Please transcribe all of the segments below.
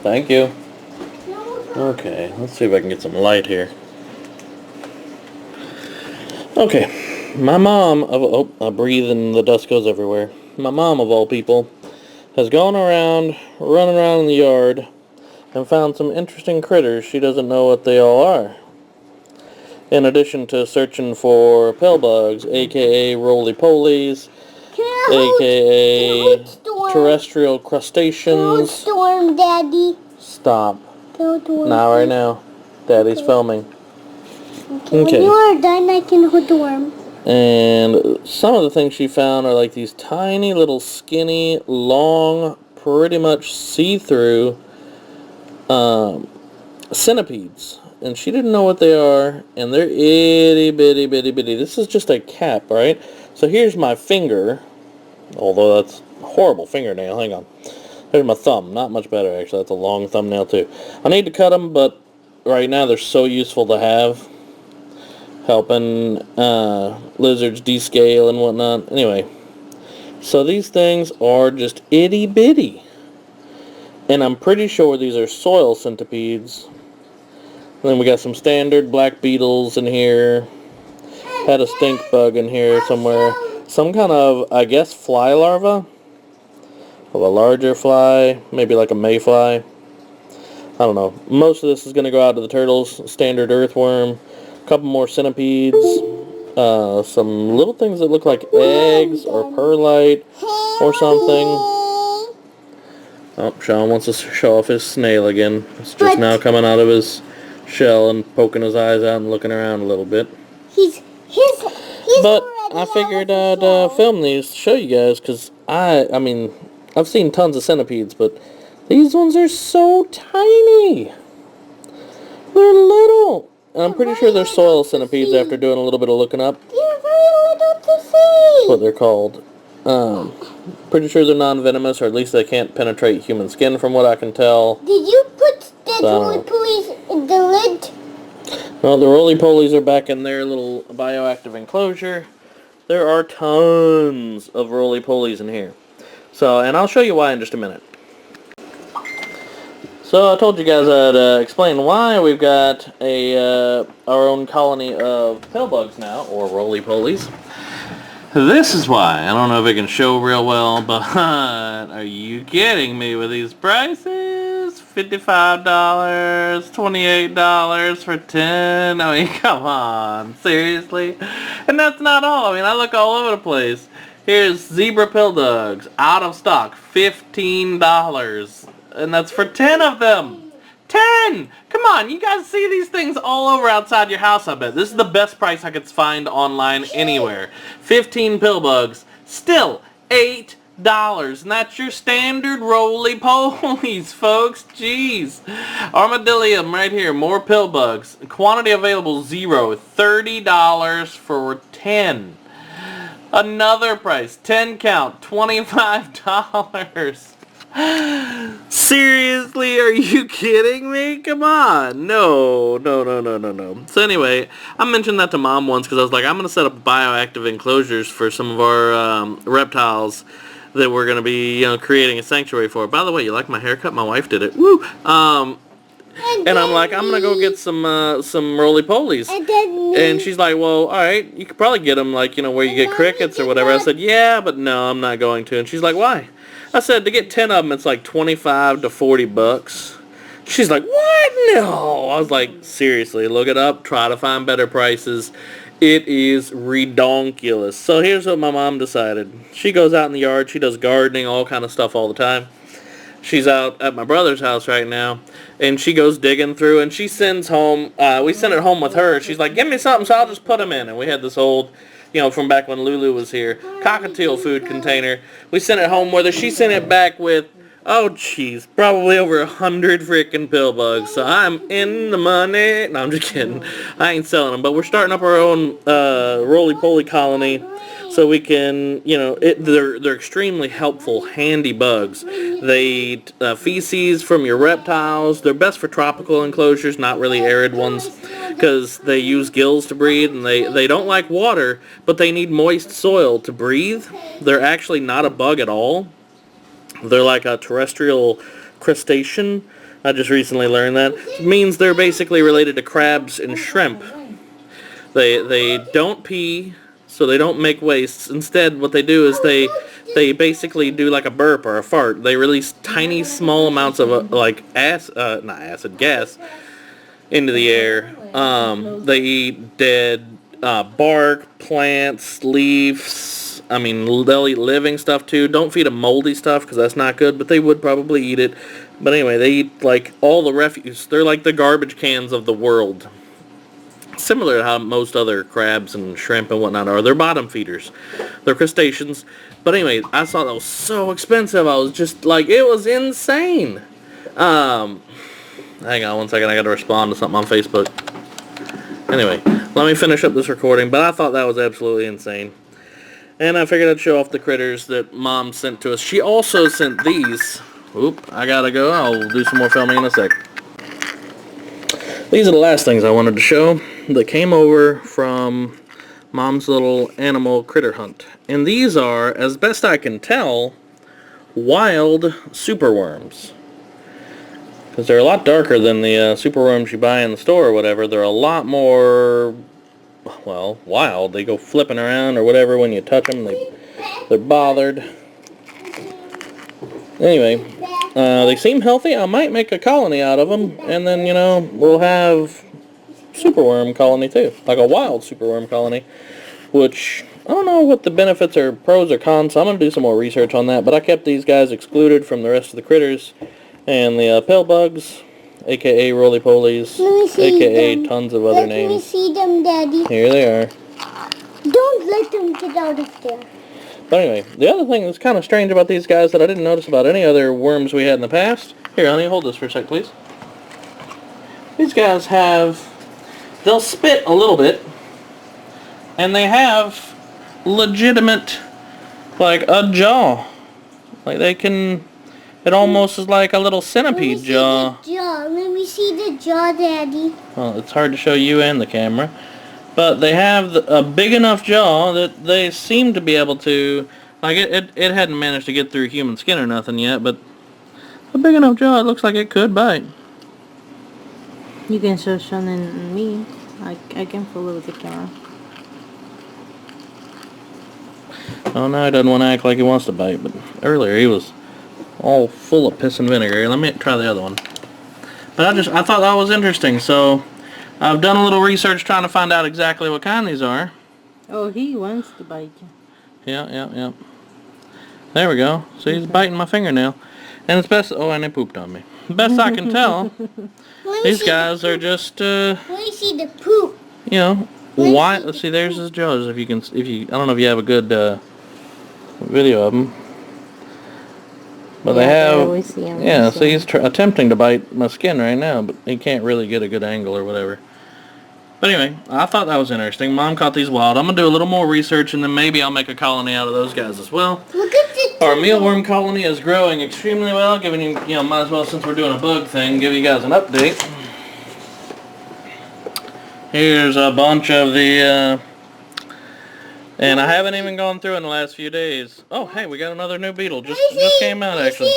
Thank you. Okay, let's see if I can get some light here. Okay, my mom of I breathe and the dust goes everywhere. My mom of all people has gone around, running around in the yard, and found some interesting critters. She doesn't know what they all are. In addition to searching for pill bugs, aka roly-polies, aka terrestrial crustaceans. Storm, Daddy. Stop. Not right now. Daddy's filming. Okay. When you are done, I can hold the worm. And some of the things she found are like these tiny little skinny, long, pretty much see-through centipedes. And she didn't know what they are, and they're itty bitty bitty bitty. This is just a cap, right? So here's my finger, although that's a horrible fingernail. Hang on. There's my thumb. Not much better, actually. That's a long thumbnail, too. I need to cut them, but right now they're so useful to have. Helping lizards descale and whatnot. Anyway, so these things are just itty bitty. And I'm pretty sure these are soil centipedes. And then we got some standard black beetles in here. Had a stink bug in here somewhere. Some kind of, I guess, fly larva. Of a larger fly. Maybe like a mayfly. I don't know. Most of this is going to go out to the turtles. Standard earthworm. A couple more centipedes. Some little things that look like eggs or perlite or something. Oh, Sean wants to show off his snail again. It's just now coming out of his shell and poking his eyes out and looking around a little bit. But I figured I'd film these to show you guys, because I mean, I've seen tons of centipedes, but these ones are so tiny. They're little. And I'm pretty sure they're soil centipedes after doing a little bit of looking up. They're very little to see. That's what they're called. Pretty sure they're non-venomous, or at least they can't penetrate human skin from what I can tell. Did you put the roly-polies in the lid? Well, the roly-polies are back in their little bioactive enclosure. There are tons of roly-polies in here. So, and I'll show you why in just a minute. So I told you guys I'd explain why we've got our own colony of pill bugs now, or roly-polies. This is why. I don't know if it can show real well, but are you kidding me with these prices? $55, $28 for 10. I mean, come on, seriously? And that's not all. I mean, I look all over the place. Here's zebra pill dogs, out of stock, $15. And that's for 10 of them. 10! Come on, you guys see these things all over outside your house, I bet. This is the best price I could find online anywhere. 15 pill bugs, still $8. And that's your standard roly-polies, folks. Jeez. Armadillium right here, more pill bugs. Quantity available, 0. $30 for 10. Another price, 10 count, $25. Seriously, are you kidding me? Come on. No. So anyway, I mentioned that to Mom once because I was like, I'm going to set up bioactive enclosures for some of our reptiles that we're going to be, creating a sanctuary for. By the way, you like my haircut? My wife did it. Woo! And I'm like, I'm going to go get some roly-polies. And she's like, well, alright, you could probably get them, like, where you get crickets or whatever. I said, yeah, but no, I'm not going to. And she's like, why? I said, to get 10 of them, it's like 25 to 40 bucks. She's like, what? No. I was like, seriously, look it up. Try to find better prices. It is redonkulous. So here's what my mom decided. She goes out in the yard. She does gardening, all kind of stuff all the time. She's out at my brother's house right now, and she goes digging through, and she sends home, we sent it home with her. She's like, give me something, so I'll just put them in. And we had this old, from back when Lulu was here, cockatiel food container. We sent it home with her. She sent it back with, oh jeez, probably over 100 freaking pill bugs. So I'm in the money. No, I'm just kidding. I ain't selling them, but we're starting up our own roly-poly colony. So we can, they're extremely helpful, handy bugs. They eat feces from your reptiles. They're best for tropical enclosures, not really arid ones, because they use gills to breathe, and they don't like water, but they need moist soil to breathe. They're actually not a bug at all. They're like a terrestrial crustacean. I just recently learned that. It means they're basically related to crabs and shrimp. They don't pee, so they don't make wastes. Instead, what they do is they basically do like a burp or a fart. They release tiny, small amounts of like not acid, gas into the air. They eat dead bark, plants, leaves. I mean, they'll eat living stuff too. Don't feed them moldy stuff because that's not good, but they would probably eat it. But anyway, they eat like all the refuse. They're like the garbage cans of the world. Similar to how most other crabs and shrimp and whatnot are. They're bottom feeders. They're crustaceans. But anyway, I saw that was so expensive. I was just like, it was insane. Hang on one second. I got to respond to something on Facebook. Anyway, let me finish up this recording. But I thought that was absolutely insane. And I figured I'd show off the critters that Mom sent to us. She also sent these. Oop, I gotta go. I'll do some more filming in a sec. These are the last things I wanted to show that came over from Mom's little animal critter hunt. And these are, as best I can tell, wild superworms. Because they're a lot darker than the superworms you buy in the store or whatever. They're a lot more, well, wild. They go flipping around or whatever when you touch them. They're bothered. Anyway, they seem healthy. I might make a colony out of them. And then, you know, we'll have superworm colony too. Like a wild superworm colony. Which, I don't know what the benefits or pros or cons. So I'm going to do some more research on that. But I kept these guys excluded from the rest of the critters. And the pill bugs, a.k.a. roly-polies, a.k.a. tons of other names. Let me see them, Daddy. Here they are. Don't let them get out of there. But anyway, the other thing that's kind of strange about these guys that I didn't notice about any other worms we had in the past. Here, honey, hold this for a sec, please. These guys they'll spit a little bit, and they have legitimate, like, a jaw. Like, they can, it almost is like a little centipede jaw. Let me see the jaw, Daddy. Well, it's hard to show you and the camera. But they have a big enough jaw that they seem to be able to, like it hadn't managed to get through human skin or nothing yet, but a big enough jaw, it looks like it could bite. You can show Sean and me. I can follow with the camera. Oh, now he doesn't want to act like he wants to bite, but earlier he was all full of piss and vinegar. Let me try the other one. But I thought that was interesting, so I've done a little research trying to find out exactly what kind these are. Oh, he wants to bite you. Yeah. There we go. See, he's biting my fingernail. And it's best... Oh, and it pooped on me. Best I can tell, these guys are just... Let me see the poop. You know, why... Let's see, there's his jaws. I don't know if you have a good video of them. But they have... I see him. Yeah, so he's attempting to bite my skin right now, but he can't really get a good angle or whatever. But anyway, I thought that was interesting. Mom caught these wild. I'm going to do a little more research, and then maybe I'll make a colony out of those guys as well. Look at the Our mealworm colony is growing extremely well. Giving you, might as well, since we're doing a bug thing, give you guys an update. Here's a bunch of the, and I haven't even gone through in the last few days. Oh, hey, we got another new beetle. Just came out, actually.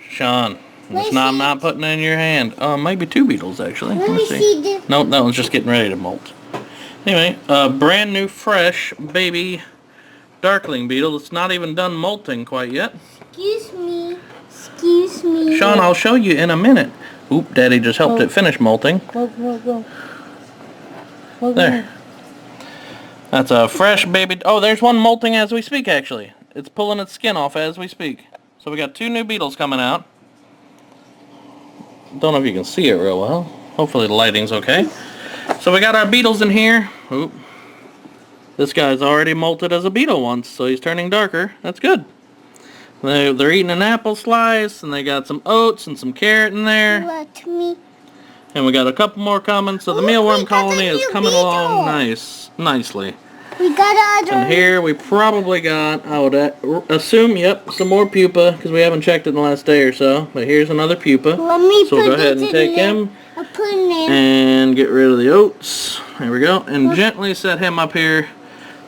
Sean, I'm not putting it in your hand. Maybe two beetles, actually. Let me see. Nope, that one's just getting ready to molt. Anyway, brand new, fresh, baby darkling beetle. It's not even done molting quite yet. Excuse me. Sean, I'll show you in a minute. Oop, Daddy just helped it finish molting. Go. There. That's a fresh baby... Oh, there's one molting as we speak, actually. It's pulling its skin off as we speak. So we got two new beetles coming out. Don't know if you can see it real well. Hopefully the lighting's okay. So we got our beetles in here. Oop. This guy's already molted as a beetle once, so he's turning darker. That's good. They're eating an apple slice, and they got some oats and some carrot in there. Let me. And we got a couple more coming, so the mealworm colony is coming along nicely. We got And here we probably got, I would assume, yep, some more pupa, because we haven't checked it in the last day or so. But here's another pupa. Let me so we'll go ahead and take him I'll put him in. and get rid of the oats. There we go. And gently set him up here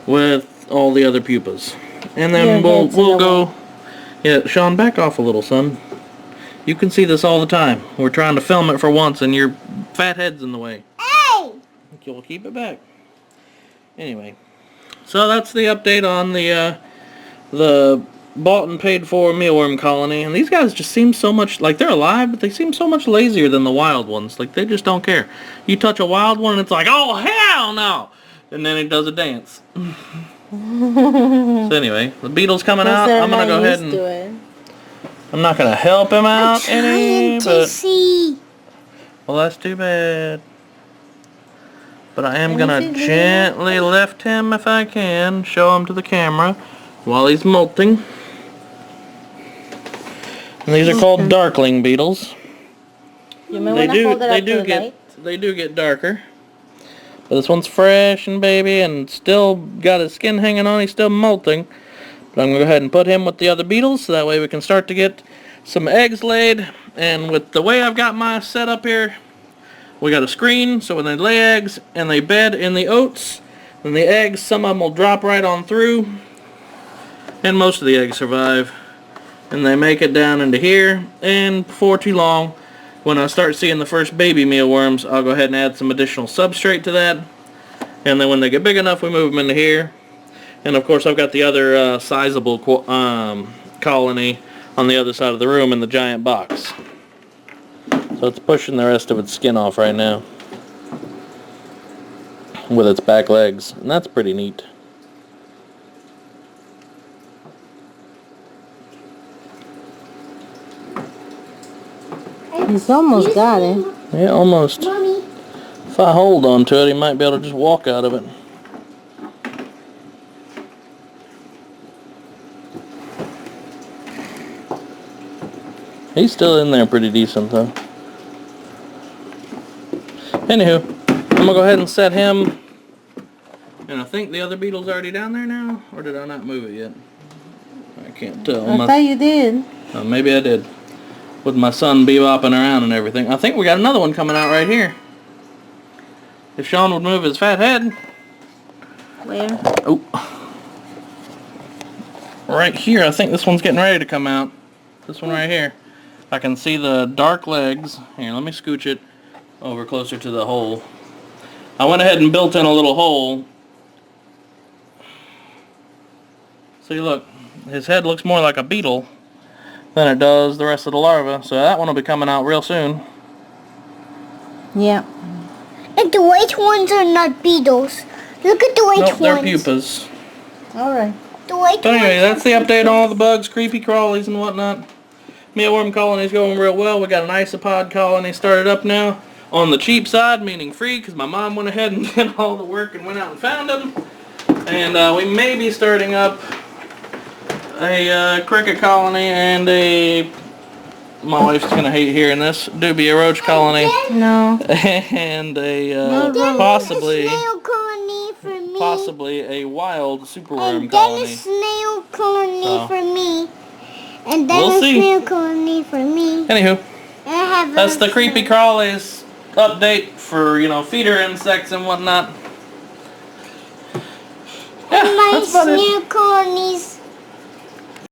with all the other pupas. And then we'll go... Yeah, Sean, back off a little, son. You can see this all the time. We're trying to film it for once and your fat head's in the way. Hey! Okay, we'll keep it back. Anyway, so that's the update on the bought and paid for mealworm colony. And these guys just seem so much, like they're alive, but they seem so much lazier than the wild ones. Like they just don't care. You touch a wild one and it's like, oh hell no! And then it does a dance. So anyway, the beetle's coming out. I'm gonna go ahead and... I'm not gonna help him out any, but... see. Well, that's too bad. But I am gonna gently lift him if I can, show him to the camera while he's molting. And these are called darkling beetles. They do get darker. But this one's fresh and baby and still got his skin hanging on. He's still molting. But I'm going to go ahead and put him with the other beetles so that way we can start to get some eggs laid. And with the way I've got my setup here, we got a screen so when they lay eggs and they bed in the oats, then the eggs, some of them will drop right on through. And most of the eggs survive. And they make it down into here. And before too long, when I start seeing the first baby mealworms, I'll go ahead and add some additional substrate to that. And then when they get big enough, we move them into here. And of course, I've got the other sizable colony on the other side of the room in the giant box. So it's pushing the rest of its skin off right now with its back legs. And that's pretty neat. He's almost got it. Yeah, almost. Mommy. If I hold on to it, he might be able to just walk out of it. He's still in there pretty decent, though. Anywho, I'm going to go ahead and set him. And I think the other beetle's already down there now. Or did I not move it yet? I can't tell. I thought you did. Maybe I did. With my son bebopping around and everything. I think we got another one coming out right here. If Sean would move his fat head. Where? Oh. Right here. I think this one's getting ready to come out. This one right here. I can see the dark legs. Here, let me scooch it over closer to the hole. I went ahead and built in a little hole. See, look. His head looks more like a beetle than it does the rest of the larva. So that one will be coming out real soon. Yeah. And the white ones are not beetles. Look at the white ones. Nope, they're pupas. Alright. The white But anyway, ones that's the update on all the bugs, creepy crawlies and whatnot. Mealworm colony's going real well. We got an isopod colony started up now. On the cheap side, meaning free, because my mom went ahead and did all the work and went out and found them. And we may be starting up a cricket colony and a... My wife's going to hate hearing this. Dubia roach colony. No. And a possibly... a snail colony for me. Possibly a wild superworm and colony. then a snail colony for me. And then We'll a see. snail colony for me. Anywho, And I have that's the creepy crawlies update for, you know, feeder insects and whatnot. Yeah, my that's about it. snail colonies